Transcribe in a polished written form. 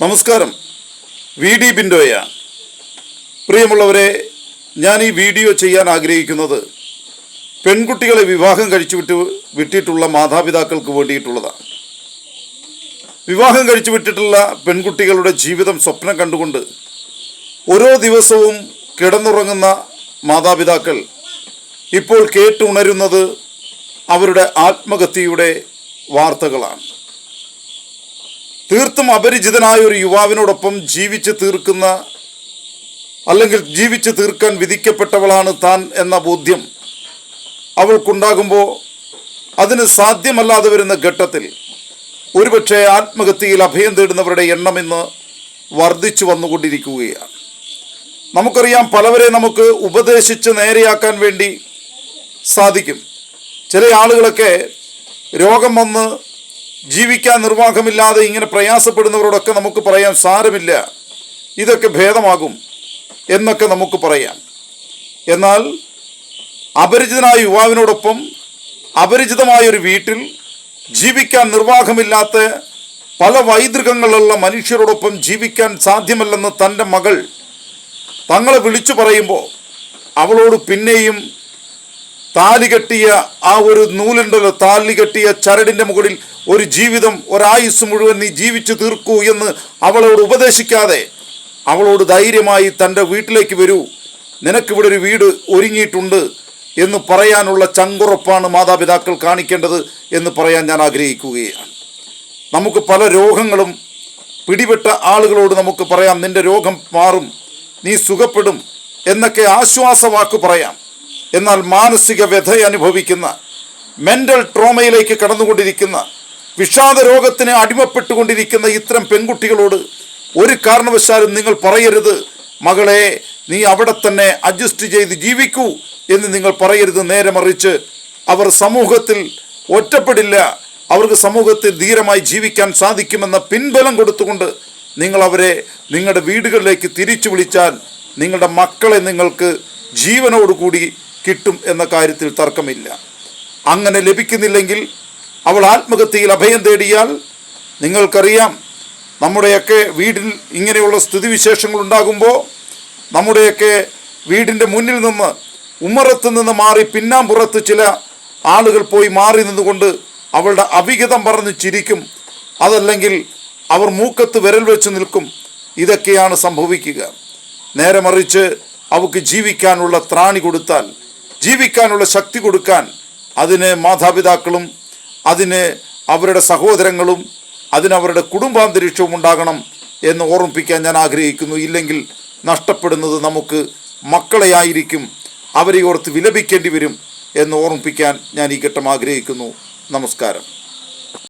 നമസ്കാരം. വി.ഡി. ബിൻഡോയാണ്. പ്രിയമുള്ളവരെ, ഞാൻ ഈ വീഡിയോ ചെയ്യാൻ ആഗ്രഹിക്കുന്നത് പെൺകുട്ടികളെ വിവാഹം വിട്ടിട്ടുള്ള മാതാപിതാക്കൾക്ക് വേണ്ടിയിട്ടുള്ളതാണ്. വിവാഹം കഴിച്ചു വിട്ടിട്ടുള്ള പെൺകുട്ടികളുടെ ജീവിതം സ്വപ്നം കണ്ടുകൊണ്ട് ഓരോ ദിവസവും കിടന്നുറങ്ങുന്ന മാതാപിതാക്കൾ ഇപ്പോൾ കേട്ടുണരുന്നത് അവരുടെ ആത്മഹത്യയുടെ വാർത്തകളാണ്. തീർത്തും അപരിചിതനായ ഒരു യുവാവിനോടൊപ്പം ജീവിച്ചു തീർക്കാൻ വിധിക്കപ്പെട്ടവളാണ് താൻ എന്ന ബോധ്യം അവൾക്കുണ്ടാകുമ്പോൾ അതിന് സാധ്യമല്ലാതെ വരുന്ന ഘട്ടത്തിൽ ഒരുപക്ഷെ ആത്മഹത്യയിൽ അഭയം തേടുന്നവരുടെ എണ്ണം ഇന്ന് വർദ്ധിച്ചു വന്നുകൊണ്ടിരിക്കുകയാണ്. നമുക്കറിയാം, പലവരെ നമുക്ക് ഉപദേശിച്ച് നേരെയാക്കാൻ വേണ്ടി സാധിക്കും. ചില ആളുകളൊക്കെ രോഗം വന്ന് ജീവിക്കാൻ നിർവാഹമില്ലാതെ ഇങ്ങനെ പ്രയാസപ്പെടുന്നവരോടൊക്കെ നമുക്ക് പറയാം, സാരമില്ല, ഇതൊക്കെ ഭേദമാകും എന്നൊക്കെ നമുക്ക് പറയാം. എന്നാൽ അപരിചിതനായ യുവാവിനോടൊപ്പം അപരിചിതമായൊരു വീട്ടിൽ ജീവിക്കാൻ നിർവാഹമില്ലാത്ത പല വൈതൃകങ്ങളുള്ള മനുഷ്യരോടൊപ്പം ജീവിക്കാൻ സാധ്യമല്ലെന്ന് തൻ്റെ മകൾ തങ്ങളെ വിളിച്ചു പറയുമ്പോൾ അവളോട് പിന്നെയും താലി കെട്ടിയ ആ ഒരു നൂലുണ്ടല്ലോ, താലി കെട്ടിയ ചരടിൻ്റെ മുകളിൽ ഒരു ജീവിതം, ഒരായുസ് മുഴുവൻ നീ ജീവിച്ചു തീർക്കൂ എന്ന് അവളോട് ഉപദേശിക്കാതെ അവളോട് ധൈര്യമായി തൻ്റെ വീട്ടിലേക്ക് വരൂ, നിനക്കിവിടെ ഒരു വീട് ഒരുങ്ങിയിട്ടുണ്ട് എന്ന് പറയാനുള്ള ചങ്കുറപ്പാണ് മാതാപിതാക്കൾ കാണിക്കേണ്ടത് എന്ന് പറയാൻ ഞാൻ ആഗ്രഹിക്കുകയാണ്. നമുക്ക് പല രോഗങ്ങളും പിടിപെട്ട ആളുകളോട് നമുക്ക് പറയാം, നിന്റെ രോഗം മാറും, നീ സുഖപ്പെടും എന്നൊക്കെ ആശ്വാസവാക്ക് പറയാം. എന്നാൽ മാനസിക വ്യഥ അനുഭവിക്കുന്ന, മെൻ്റൽ ട്രോമയിലേക്ക് കടന്നുകൊണ്ടിരിക്കുന്ന, വിഷാദ രോഗത്തിന് അടിമപ്പെട്ടുകൊണ്ടിരിക്കുന്ന ഇത്തരം പെൺകുട്ടികളോട് ഒരു കാരണവശാലും നിങ്ങൾ പറയരുത്, മകളെ നീ അവിടെ തന്നെ അഡ്ജസ്റ്റ് ചെയ്ത് ജീവിക്കൂ എന്ന് നിങ്ങൾ പറയരുത്. നേരെ മറിച്ച് അവർ സമൂഹത്തിൽ ഒറ്റപ്പെടില്ല, അവർക്ക് സമൂഹത്തിൽ ധീരമായി ജീവിക്കാൻ സാധിക്കുമെന്ന പിൻബലം കൊടുത്തുകൊണ്ട് നിങ്ങൾ അവരെ നിങ്ങളുടെ വീടുകളിലേക്ക് തിരിച്ചു വിളിച്ചാൽ നിങ്ങളുടെ മക്കളെ നിങ്ങൾക്ക് ജീവനോടുകൂടി കിട്ടും എന്ന കാര്യത്തിൽ തർക്കമില്ല. അങ്ങനെ ലഭിക്കുന്നില്ലെങ്കിൽ അവൾ ആത്മഹത്യയിൽ അഭയം തേടിയാൽ നിങ്ങൾക്കറിയാം, നമ്മുടെയൊക്കെ വീട്ടിൽ ഇങ്ങനെയുള്ള സ്ഥിതിവിശേഷങ്ങൾ ഉണ്ടാകുമ്പോൾ നമ്മുടെയൊക്കെ വീടിൻ്റെ മുന്നിൽ നിന്ന്, ഉമ്മറത്ത് നിന്ന് മാറി പിന്നാമ്പുറത്ത് ചില ആളുകൾ പോയി മാറി നിന്നുകൊണ്ട് അവളുടെ അവിഹിതം പറഞ്ഞ് ചിരിക്കും, അതല്ലെങ്കിൽ അവർ മൂക്കത്ത് വിരൽ വെച്ച് നിൽക്കും. ഇതൊക്കെയാണ് സംഭവിക്കുക. നേരെ മറിച്ച് അവൾക്ക് ജീവിക്കാനുള്ള ത്രാണി കൊടുത്താൽ, ജീവിക്കാനുള്ള ശക്തി കൊടുക്കാൻ അതിന് മാതാപിതാക്കളും അതിന് അവരുടെ സഹോദരങ്ങളും അതിനവരുടെ കുടുംബാന്തരീക്ഷവും ഉണ്ടാകണം എന്ന് ഓർമ്മിപ്പിക്കാൻ ഞാൻ ആഗ്രഹിക്കുന്നു. ഇല്ലെങ്കിൽ നഷ്ടപ്പെടുന്നത് നമുക്ക് മക്കളെയായിരിക്കും, അവരെ ഓർത്ത് വിലപിക്കേണ്ടി വരും എന്ന് ഓർമ്മിപ്പിക്കാൻ ഞാൻ ഈ ഘട്ടം ആഗ്രഹിക്കുന്നു. നമസ്കാരം.